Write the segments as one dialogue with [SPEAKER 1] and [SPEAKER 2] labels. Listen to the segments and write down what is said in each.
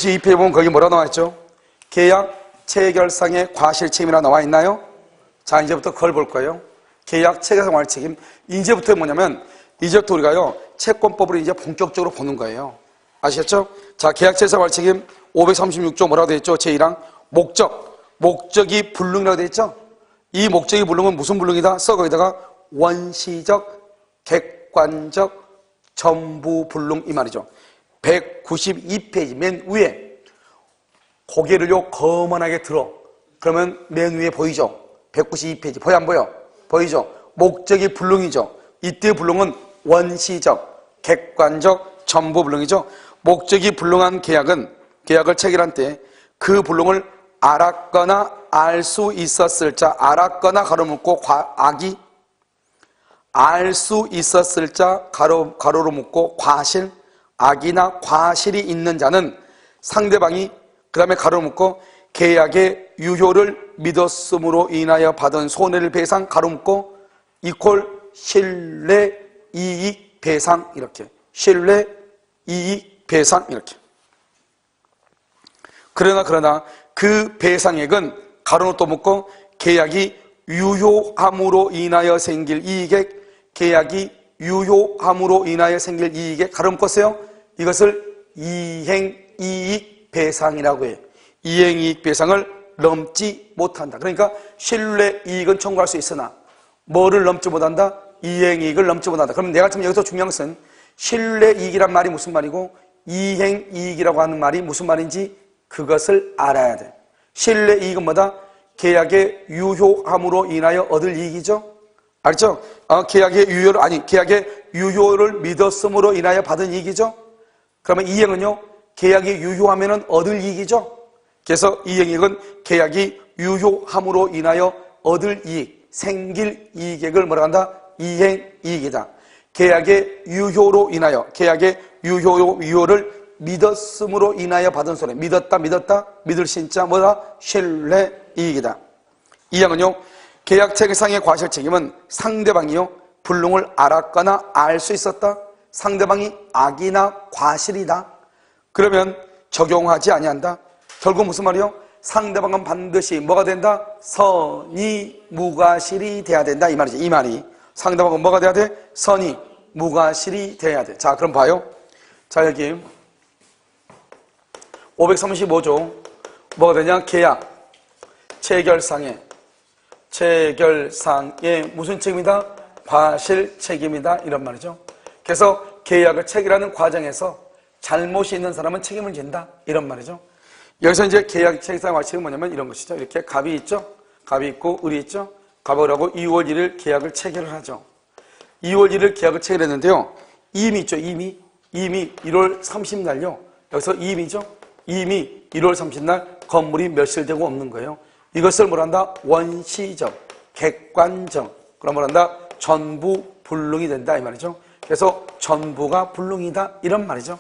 [SPEAKER 1] 192페이지 보면 거기 뭐라 나와 있죠? 계약 체결상의 과실 책임이라 나와 있나요? 자, 이제부터 그걸 볼 거예요. 계약 체결상 과실 책임. 이제부터 뭐냐면, 이제부터 우리가요, 채권법으로 이제 본격적으로 보는 거예요. 아시겠죠? 자, 계약 체결상 과실 책임 536조 뭐라고 되어 있죠? 제1항. 목적이 불능이라고 되어 있죠? 이 목적이 불능은 무슨 불능이다? 써 거기다가 원시적, 객관적, 전부 불능 이 말이죠. 192페이지 맨 위에 고개를 거만하게 들어. 그러면 맨 위에 보이죠? 192페이지 보여 안 보여? 보이죠? 목적이 불능이죠. 이때 불능은 원시적, 객관적, 전부 불능이죠. 목적이 불능한 계약을 체결한 때 그 불능을 알았거나 알 수 있었을 자, 알았거나 가로 묶고 악이 알 수 있었을 자 가로로 묶고 과실, 악이나 과실이 있는 자는 상대방이 그 다음에 가로 묶고 계약의 유효를 믿었음으로 인하여 받은 손해를 배상 가로 묶고 이퀄 신뢰 이익 배상 이렇게 신뢰 이익 배상 이렇게 그러나 그 배상액은 가로로 또 묶고 계약이 유효함으로 인하여 생길 이익액 계약이 유효함으로 인하여 생길 이익에 가로 묶었어요. 이것을 이행이익 배상이라고 해요. 이행이익 배상을 넘지 못한다. 그러니까 신뢰이익은 청구할 수 있으나 뭐를 넘지 못한다? 이행이익을 넘지 못한다. 그러면 내가 지금 여기서 중요한 것은 신뢰이익이란 말이 무슨 말이고 이행이익이라고 하는 말이 무슨 말인지 그것을 알아야 돼. 신뢰이익은 뭐다? 계약의 유효함으로 인하여 얻을 이익이죠. 알죠? 계약의 유효를 믿었음으로 인하여 받은 이익이죠. 그러면 이행은요, 계약이 유효하면 얻을 이익이죠. 그래서 이행이익은 계약이 유효함으로 인하여 얻을 이익, 생길 이익액을 뭐라 한다? 이행이익이다. 계약의 유효로 인하여, 계약의 유효를 믿었음으로 인하여 받은 손해. 믿었다. 믿을 신자 뭐다? 신뢰이익이다. 이행은요, 계약 체결상의 과실 책임은 상대방이요, 불능을 알았거나 알 수 있었다. 상대방이 악이나 과실이다. 그러면 적용하지 아니한다. 결국 무슨 말이요? 상대방은 반드시 뭐가 된다? 선이 무과실이 돼야 된다. 이 말이죠. 이 말이. 상대방은 뭐가 돼야 돼? 선이 무과실이 돼야 돼. 자, 그럼 봐요. 자, 여기 535조 뭐가 되냐? 계약 체결상의 무슨 책임이다? 과실 책임이다. 이런 말이죠. 그래서 계약을 체결하는 과정에서 잘못이 있는 사람은 책임을 진다. 이런 말이죠. 여기서 이제 계약 체결상 과실은 뭐냐면 이런 것이죠. 이렇게 갑이 있죠. 갑이 있고 을이 있죠. 갑을하고 2월 1일 계약을 체결을 하죠. 2월 1일 계약을 체결했는데요. 이미 있죠. 이미 1월 30날요. 여기서 이미죠. 이미 1월 30날 건물이 멸실되고 없는 거예요. 이것을 뭐란다? 원시적, 객관적, 그럼 뭐란다? 전부 불능이 된다 이 말이죠. 그래서 전부가 불능이다 이런 말이죠.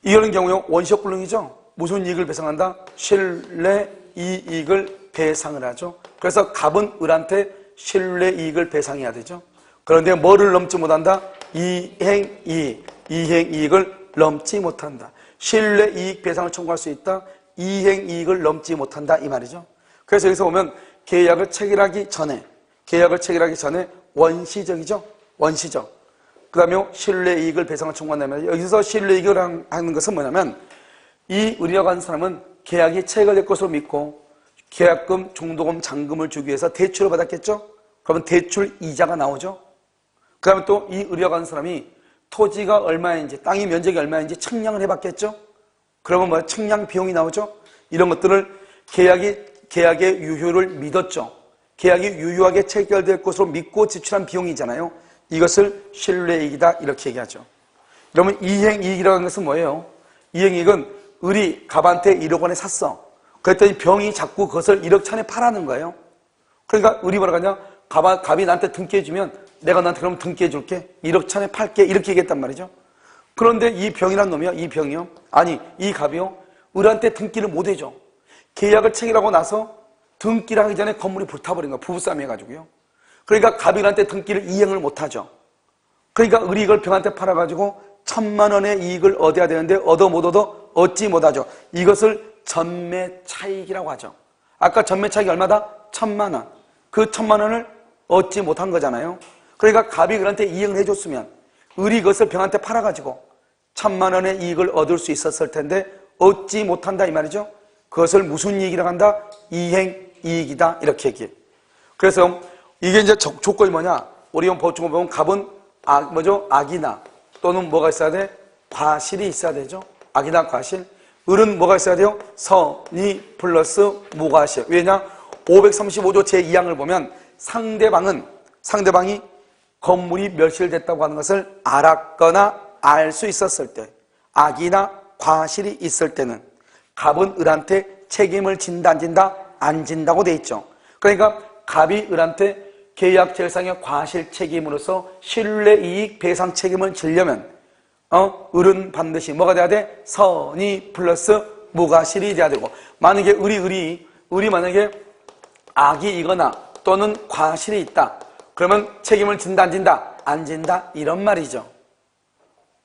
[SPEAKER 1] 이런 경우요 원시적 불능이죠. 무슨 이익을 배상한다? 신뢰 이익을 배상을 하죠. 그래서 갑은 을한테 신뢰 이익을 배상해야 되죠. 그런데 뭐를 넘지 못한다? 이행이익을 넘지 못한다. 신뢰 이익 배상을 청구할 수 있다. 이행이익을 넘지 못한다 이 말이죠. 그래서 여기서 보면 계약을 체결하기 전에 원시적이죠. 원시적. 그 다음에 신뢰이익을 배상을 청구한다면 여기서 신뢰이익을 하는 것은 뭐냐면 이 을이라고 하는 사람은 계약이 체결될 것으로 믿고 계약금, 중도금, 잔금을 주기 위해서 대출을 받았겠죠. 그러면 대출 이자가 나오죠. 그 다음에 또 이 을이라고 하는 사람이 토지가 얼마인지, 땅의 면적이 얼마인지 측량을 해봤겠죠. 그러면 뭐 측량 비용이 나오죠. 이런 것들을 계약의 유효를 믿었죠. 계약이 유효하게 체결될 것으로 믿고 지출한 비용이잖아요. 이것을 신뢰이익이다 이렇게 얘기하죠. 그러면 이행이익이라는 것은 뭐예요? 이행이익은 을이 갑한테 1억 원에 샀어. 그랬더니 병이 자꾸 그것을 1억 천에 파라는 거예요. 그러니까 을이 뭐라고 하냐? 갑이 나한테 등기해주면 내가 너한테 그럼 등기해줄게. 1억 천에 팔게. 이렇게 얘기했단 말이죠. 그런데 이 병이란 놈이요. 이 병이요. 아니 이 갑이요. 을한테 등기를 못 해줘. 계약을 체결하고 나서 등기를 하기 전에 건물이 불타버린 거야. 부부싸움 해가지고요. 그러니까 갑이 을한테 등기를 이행을 못 하죠. 그러니까 을이 이걸 병한테 팔아가지고 1,000만 원의 이익을 얻어야 되는데 얻어 못 얻어? 얻지 못하죠. 이것을 전매 차익이라고 하죠. 아까 전매 차익이 얼마다? 1,000만 원. 그 1,000만 원을 얻지 못한 거잖아요. 그러니까 갑이 그한테 이익을 해줬으면 을이 그것을 병한테 팔아가지고 1,000만 원의 이익을 얻을 수 있었을 텐데 얻지 못한다 이 말이죠. 그것을 무슨 이익이라고 한다? 이행이익이다 이렇게 얘기해요. 그래서 이게 이제 조건이 뭐냐? 우리 보충을 보면 갑은 악이나 또는 뭐가 있어야 돼? 과실이 있어야 되죠. 악이나 과실. 을은 뭐가 있어야 돼요? 선의 플러스 무과실. 왜냐? 535조 제2항을 보면 상대방이 건물이 멸실됐다고 하는 것을 알았거나 알 수 있었을 때, 악이나 과실이 있을 때는 갑은 을한테 책임을 진다 안 진다? 안 진다고 돼 있죠. 그러니까 갑이 을한테 계약 재상의 과실 책임으로서 신뢰이익 배상 책임을 지려면 을은 반드시 뭐가 돼야 돼? 선의 플러스 무과실이 돼야 되고, 만약에 을이 만약에 악이거나 또는 과실이 있다 그러면 책임을 진다 안 진다? 안 진다 이런 말이죠.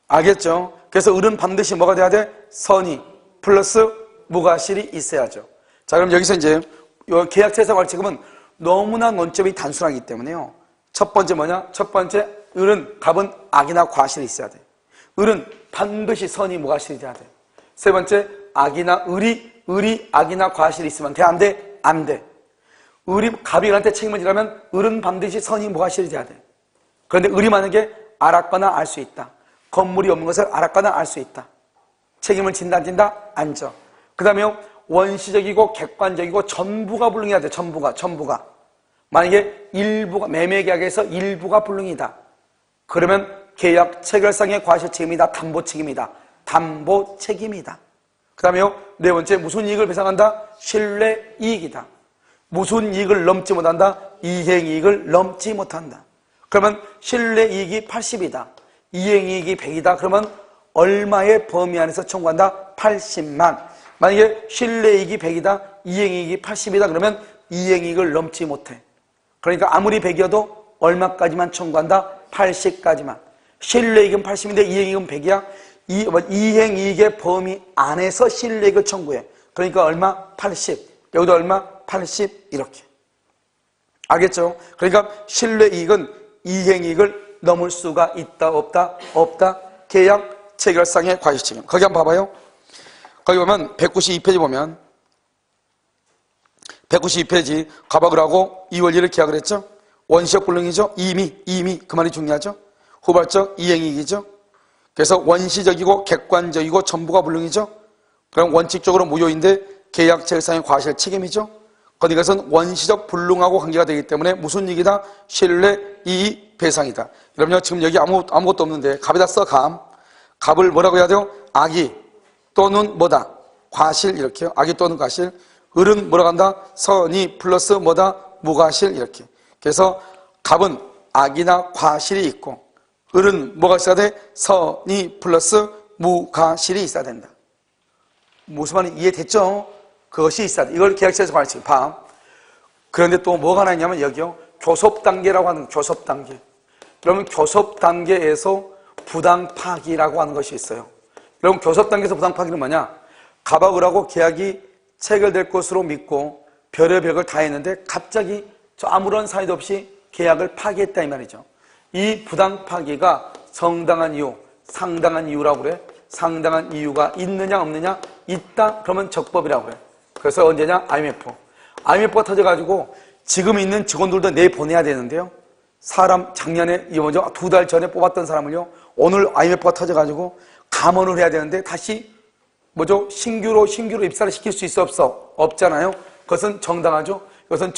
[SPEAKER 1] 알겠죠? 그래서 을은 반드시 뭐가 돼야 돼? 선의 플러스 무과실이 있어야죠. 자, 그럼 여기서 이제 계약재산 관리책임은 너무나 논점이 단순하기 때문에요. 첫 번째 뭐냐? 첫 번째, 갑은 악이나 과실이 있어야 돼. 을은 반드시 선의 무과실이 돼야 돼. 세 번째, 을이 악이나 과실이 있으면 돼? 안 돼? 안 돼. 갑이 을한테 책임을 지려면 을은 반드시 선의 무과실이 돼야 돼. 그런데 을이 만약에 알았거나 알 수 있다. 건물이 없는 것을 알았거나 알 수 있다. 책임을 진다 안 진다? 안 져. 그 다음에 원시적이고 객관적이고 전부가 불능해야 돼. 전부가. 만약에 매매계약에서 일부가 불능이다. 그러면 계약 체결상의 과실 책임이다. 담보 책임이다. 담보 책임이다. 그 다음에 네 번째, 무슨 이익을 배상한다? 신뢰 이익이다. 무슨 이익을 넘지 못한다? 이행이익을 넘지 못한다. 그러면 신뢰 이익이 80이다. 이행이익이 100이다. 그러면 얼마의 범위 안에서 청구한다? 80만. 만약에 신뢰이익이 100이다, 이행이익이 80이다 그러면 이행이익을 넘지 못해. 그러니까 아무리 100이어도 얼마까지만 청구한다? 80까지만. 신뢰이익은 80인데 이행이익은 100이야. 이행이익의 범위 안에서 신뢰이익을 청구해. 그러니까 얼마? 80. 여기도 얼마? 80 이렇게. 알겠죠? 그러니까 신뢰이익은 이행이익을 넘을 수가 있다 없다? 없다. 계약 체결상의 과실책임. 거기 한번 봐봐요. 거기 보면 192페이지 보면 192페이지 갑과 을하고 2월 1일 계약을 했죠. 원시적 불능이죠. 이미 그 말이 중요하죠. 후발적 이행이익이죠. 그래서 원시적이고 객관적이고 전부가 불능이죠. 그럼 원칙적으로 무효인데 계약 체결상의 과실 책임이죠. 그런데 이것은 원시적 불능하고 관계가 되기 때문에 무슨 이익이다? 신뢰 이익 배상이다. 여러분요, 지금 여기 아무것도 없는데 갑에다 써. 갑을 뭐라고 해야 돼요? 악이 또는 뭐다? 과실 이렇게요. 악이 또는 과실. 을은 뭐라고 한다? 선의 플러스 뭐다? 무과실 이렇게. 그래서 갑은 악이나 과실이 있고 을은 뭐가 있어야 돼? 선의 플러스 무과실이 있어야 된다. 무슨 말인지 이해됐죠? 그것이 있어야 돼. 이걸 계약서에서 가르치고 봐. 그런데 또 뭐가 하나 있냐면 여기요. 교섭 단계라고 하는 교섭 단계. 그러면 교섭 단계에서 부당 파기라고 하는 것이 있어요. 여러분, 교섭 단계에서 부당 파기는 뭐냐? 갑과 을하고 계약이 체결될 것으로 믿고 별의별 다 했는데 갑자기 아무런 사이도 없이 계약을 파기했다 이 말이죠. 이 부당 파기가 정당한 이유, 상당한 이유라고 그래. 상당한 이유가 있느냐 없느냐? 있다 그러면 적법이라고 그래. 그래서 언제냐? IMF가 터져가지고 지금 있는 직원들도 내보내야 되는데요. 작년에 2달 전에 뽑았던 사람을요, 오늘 IMF가 터져가지고 감원을 해야 되는데 다시 신규로 입사를 시킬 수 있어 없어? 없잖아요. 그것은 정당하죠. 이것은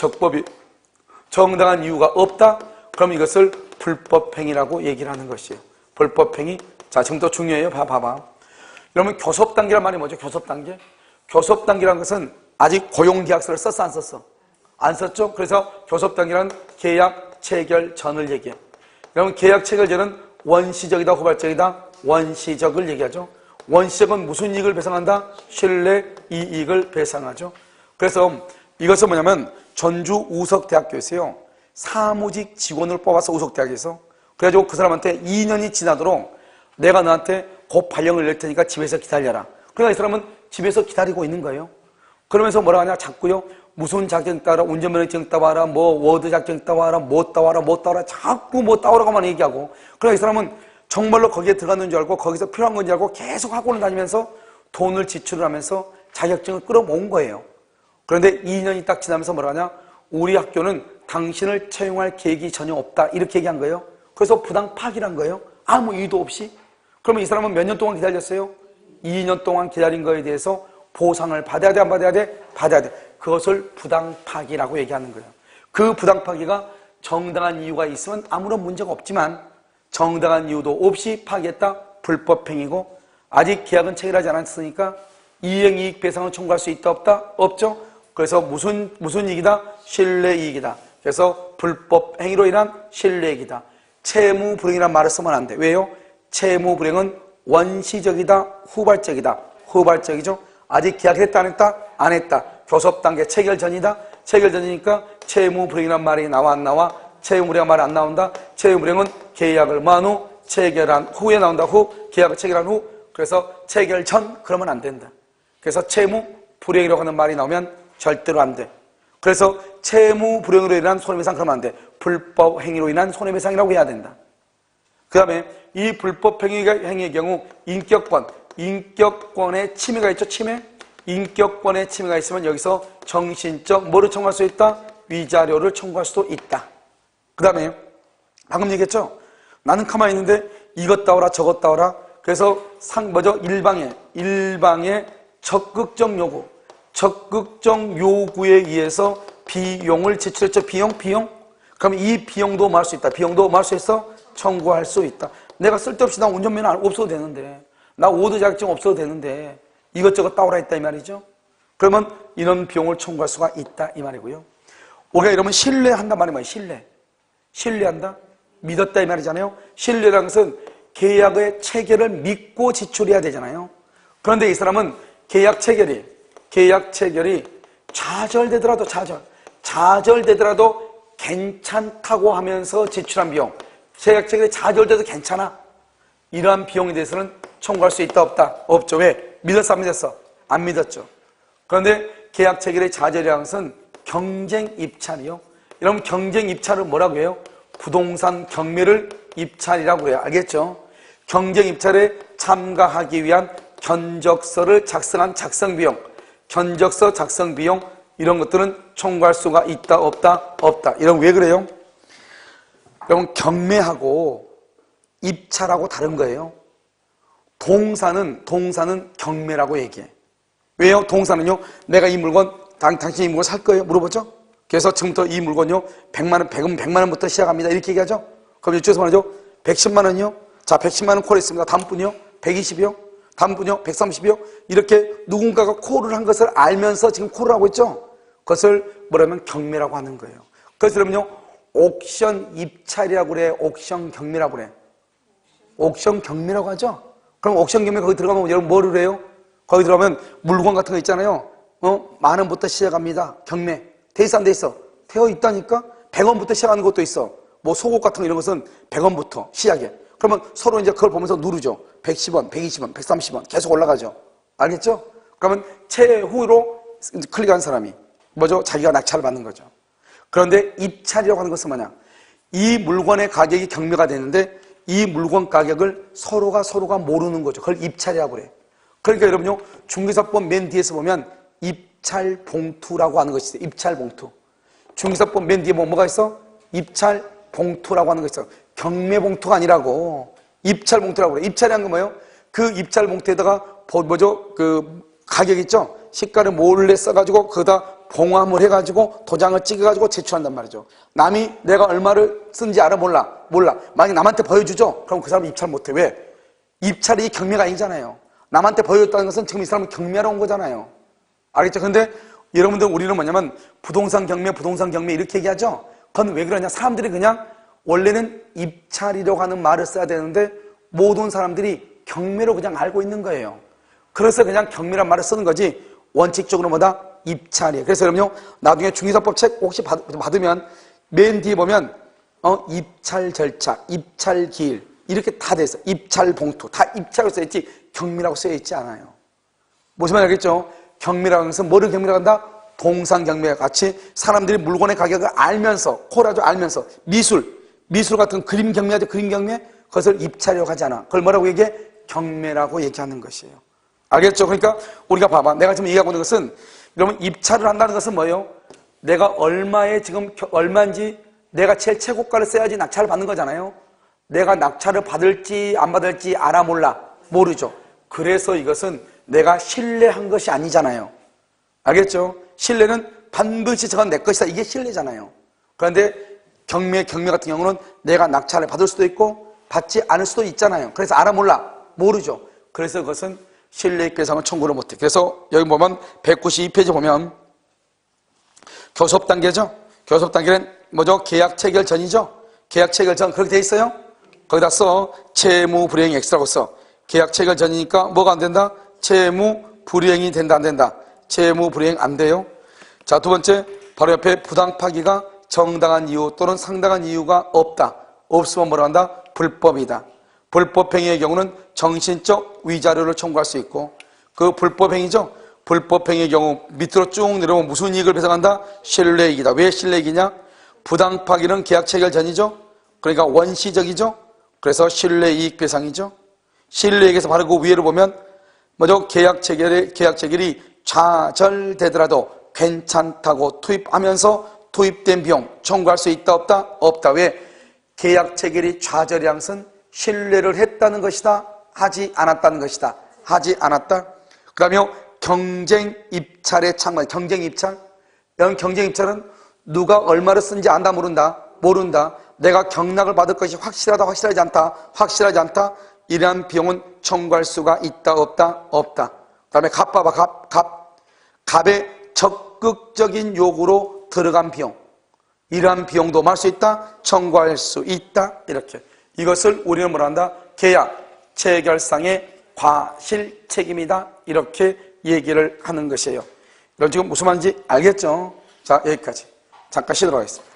[SPEAKER 1] 정당한 이유가 없다. 그럼 이것을 불법행위라고 얘기를 하는 것이에요. 불법행위. 자, 지금 또 중요해요. 봐봐. 여러분, 교섭 단계란 말이 뭐죠? 교섭 단계. 교섭 단계라는 것은 아직 고용계약서를 썼어 안 썼어? 안 썼죠? 그래서 교섭 단계란 계약 체결 전을 얘기해요. 여러분, 계약 체결 전은 원시적이다 후발적이다? 원시적을 얘기하죠. 원시적은 무슨 이익을 배상한다? 신뢰 이익을 배상하죠. 그래서 이것은 뭐냐면 전주 우석대학교에서요, 사무직 직원을 뽑아서 우석대학에서 그래가지고 그 사람한테 2년이 지나도록 내가 너한테 곧 발령을 낼 테니까 집에서 기다려라. 그러니까 이 사람은 집에서 기다리고 있는 거예요. 그러면서 뭐라 하냐, 자꾸요, 무슨 자격 따라, 운전면허증 따와라, 뭐 워드 자격 따와라, 뭐 따와라, 뭐 따와라, 자꾸 뭐 따오라고만 얘기하고. 그러니까 이 사람은 정말로 거기에 들어갔는 줄 알고 거기서 필요한 건지 알고 계속 학원을 다니면서 돈을 지출을 하면서 자격증을 끌어모은 거예요. 그런데 2년이 딱 지나면서 뭐라 하냐, 우리 학교는 당신을 채용할 계획이 전혀 없다, 이렇게 얘기한 거예요. 그래서 부당 파기란 거예요. 아무 이유도 없이. 그러면 이 사람은 몇 년 동안 기다렸어요? 2년 동안 기다린 거에 대해서 보상을 받아야 돼, 안 받아야 돼? 받아야 돼. 그것을 부당 파기라고 얘기하는 거예요. 그 부당 파기가 정당한 이유가 있으면 아무런 문제가 없지만 정당한 이유도 없이 파기했다? 불법행위고, 아직 계약은 체결하지 않았으니까 이행이익 배상을 청구할 수 있다, 없다? 없죠? 그래서 무슨 이익이다? 신뢰이익이다. 그래서 불법 행위로 인한 신뢰이익이다. 채무불행이라는 말을 쓰면 안 돼. 왜요? 채무불행은 원시적이다, 후발적이다. 후발적이죠. 아직 계약했다, 안 했다? 안 했다. 교섭 단계 체결 전이다. 체결 전이니까 채무불행이라는 말이 나와, 안 나와? 채무불행이라는 말이 안 나온다. 채무불행은 계약을 만 후, 체결한 후에 나온다. 후, 계약을 체결한 후. 그래서 체결 전 그러면 안 된다. 그래서 채무불행이라고 하는 말이 나오면 절대로 안 돼. 그래서 채무불행으로 인한 손해배상 그러면 안 돼. 불법 행위로 인한 손해배상이라고 해야 된다. 그 다음에 이 불법 행위의 경우 인격권의 침해가 있죠. 침해. 인격권의 침해가 있으면 여기서 정신적 뭐를 청구할 수 있다? 위자료를 청구할 수도 있다. 그 다음에 방금 얘기했죠. 나는 가만히 있는데 이것 따오라 저것 따오라. 그래서 일방의 적극적 요구에 의해서 비용을 지출했죠. 비용. 그럼 이 비용도 뭐 할 수 있다. 비용도 뭐 할 수 있어? 청구할 수 있다. 내가 쓸데없이 나 운전면허 없어도 되는데, 나 오드 자격증 없어도 되는데 이것저것 따오라 했다 이 말이죠. 그러면 이런 비용을 청구할 수가 있다 이 말이고요. 우리가 이러면 신뢰한다 말이 뭐예요? 신뢰한다? 믿었다 이 말이잖아요. 신뢰라는 것은 계약의 체결을 믿고 지출해야 되잖아요. 그런데 이 사람은 계약 체결이 좌절되더라도 괜찮다고 하면서 지출한 비용, 계약 체결이 좌절돼도 괜찮아, 이러한 비용에 대해서는 청구할 수 있다, 없다? 없죠. 왜? 믿었어, 안 믿었어? 안 믿었죠. 그런데 계약 체결의 좌절이라는 것은 경쟁 입찰이요. 여러분, 경쟁 입찰을 뭐라고 해요? 부동산 경매를 입찰이라고 해요. 알겠죠? 경쟁 입찰에 참가하기 위한 견적서를 작성한 작성비용, 견적서 작성비용, 이런 것들은 청구할 수가 있다, 없다? 없다. 이런 왜 그래요? 여러분, 경매하고 입찰하고 다른 거예요. 동사는 경매라고 얘기해. 왜요? 동사는요, 내가 이 물건, 당신 이 물건 살 거예요? 물어보죠? 그래서 지금부터 이 물건요, 100만 원부터 시작합니다. 이렇게 얘기하죠? 그럼 이쪽에서 말하죠? 110만 원이요? 자, 110만 원 콜했습니다. 다음 분이요? 120이요? 다음 분이요? 130이요? 이렇게 누군가가 콜을 한 것을 알면서 지금 콜을 하고 있죠? 그것을 뭐라면 경매라고 하는 거예요. 그래서 여러분요, 옥션 입찰이라고 그래? 옥션 경매라고 그래? 옥션 경매라고 하죠? 그럼 옥션 경매 거기 들어가면 여러분 뭐를 해요? 거기 들어가면 물건 같은 거 있잖아요. 만 원부터 시작합니다. 경매. 돼 있어, 안 돼 있어? 되어 있다니까? 100원부터 시작하는 것도 있어. 뭐 속옷 같은 거 이런 것은 100원부터 시작해. 그러면 서로 이제 그걸 보면서 누르죠. 110원, 120원, 130원 계속 올라가죠. 알겠죠? 그러면 최후로 클릭한 사람이 뭐죠? 자기가 낙찰을 받는 거죠. 그런데 입찰이라고 하는 것은 뭐냐? 이 물건의 가격이 경매가 되는데 이 물건 가격을 서로가 모르는 거죠. 그걸 입찰이라고 그래. 그러니까 여러분요, 중개사법 맨 뒤에서 보면 입찰 봉투라고 하는 것이 있어요. 입찰 봉투. 중개사법 맨 뒤에 뭐가 있어? 입찰 봉투라고 하는 것이 있어. 경매 봉투가 아니라고 입찰 봉투라고 그래. 입찰이란 건 뭐예요? 그 입찰 봉투에다가 그 가격 있죠? 시가를 몰래 써가지고 거기다 봉함을 해가지고 도장을 찍어가지고 제출한단 말이죠. 남이 내가 얼마를 쓴지 알아? 몰라. 만약에 남한테 보여주죠? 그럼 그 사람 입찰 못해. 왜? 입찰이 경매가 아니잖아요. 남한테 보여줬다는 것은 지금 이 사람은 경매하러 온 거잖아요. 알겠죠? 근데 여러분들, 우리는 뭐냐면 부동산 경매 이렇게 얘기하죠? 그건 왜 그러냐? 사람들이 그냥 원래는 입찰이라고 하는 말을 써야 되는데 모든 사람들이 경매로 그냥 알고 있는 거예요. 그래서 그냥 경매란 말을 쓰는 거지 원칙적으로 뭐다? 입찰이에요. 그래서 여러분요, 나중에 중개사법 책 혹시 받으면 맨 뒤에 보면 입찰 절차, 입찰 기일, 이렇게 다 돼 있어. 입찰 봉투. 다 입찰로 써있지 경미라고 써있지 않아요. 무슨 말인지 알겠죠? 경미라고 하면서 뭐를 경미라고 한다? 동상경미와 같이 사람들이 물건의 가격을 알면서, 코라도 알면서, 미술 같은 그림 경매하죠. 그림 경매? 그것을 입찰이라고 하지 않아. 그걸 뭐라고 얘기해? 경매라고 얘기하는 것이에요. 알겠죠? 그러니까 우리가 봐봐. 내가 지금 얘기하고 있는 것은, 여러분, 입찰을 한다는 것은 뭐예요? 내가 얼마에 지금, 얼마인지 내가 제일 최고가를 써야지 낙찰을 받는 거잖아요. 내가 낙찰을 받을지 안 받을지 알아 몰라? 모르죠. 그래서 이것은 내가 신뢰한 것이 아니잖아요. 알겠죠? 신뢰는 반드시 저건 내 것이다. 이게 신뢰잖아요. 그런데 경매 같은 경우는 내가 낙찰을 받을 수도 있고 받지 않을 수도 있잖아요. 그래서 알아 몰라? 모르죠. 그래서 그것은 신뢰계상을 청구를 못해. 그래서 여기 보면 192페이지 보면 교섭 단계죠. 교섭 단계는 뭐죠? 계약 체결 전이죠. 계약 체결 전 그렇게 돼 있어요. 거기다 써 채무 불이행 X라고 써. 계약 체결 전이니까 뭐가 안 된다? 채무 불이행이 된다 안 된다? 채무 불이행 안 돼요. 자, 두 번째 바로 옆에 부당 파기가 정당한 이유 또는 상당한 이유가 없다. 없으면 뭐라 한다? 불법이다. 불법행위의 경우는 정신적 위자료를 청구할 수 있고 그 불법행위죠. 불법행위의 경우 밑으로 쭉 내려오면 무슨 이익을 배상한다? 신뢰이익이다. 왜 신뢰이익이냐? 부당 파기는 계약 체결 전이죠. 그러니까 원시적이죠. 그래서 신뢰이익 배상이죠. 신뢰이익에서 바로 그 위에를 보면 뭐죠? 계약 체결이 좌절되더라도 괜찮다고 투입하면서 투입된 비용 청구할 수 있다 없다? 없다. 왜? 계약 체결이 좌절이란 것은 신뢰를 했다는 것이다? 하지 않았다는 것이다? 하지 않았다. 그 다음에 경쟁 입찰의 창말, 경쟁 입찰. 이런 경쟁 입찰은 누가 얼마를 쓴지 안다 모른다? 모른다. 내가 경락을 받을 것이 확실하다 확실하지 않다? 확실하지 않다? 이러한 비용은 청구할 수가 있다 없다? 없다. 그 다음에 값 봐봐. 값의 적극적인 요구로 들어간 비용, 이러한 비용도 말 수 있다? 청구할 수 있다? 이렇게. 이것을 우리는 뭐라 한다? 계약 체결상의 과실 책임이다. 이렇게 얘기를 하는 것이에요. 여러분 지금 무슨 말인지 알겠죠? 자, 여기까지. 잠깐 쉬도록 하겠습니다.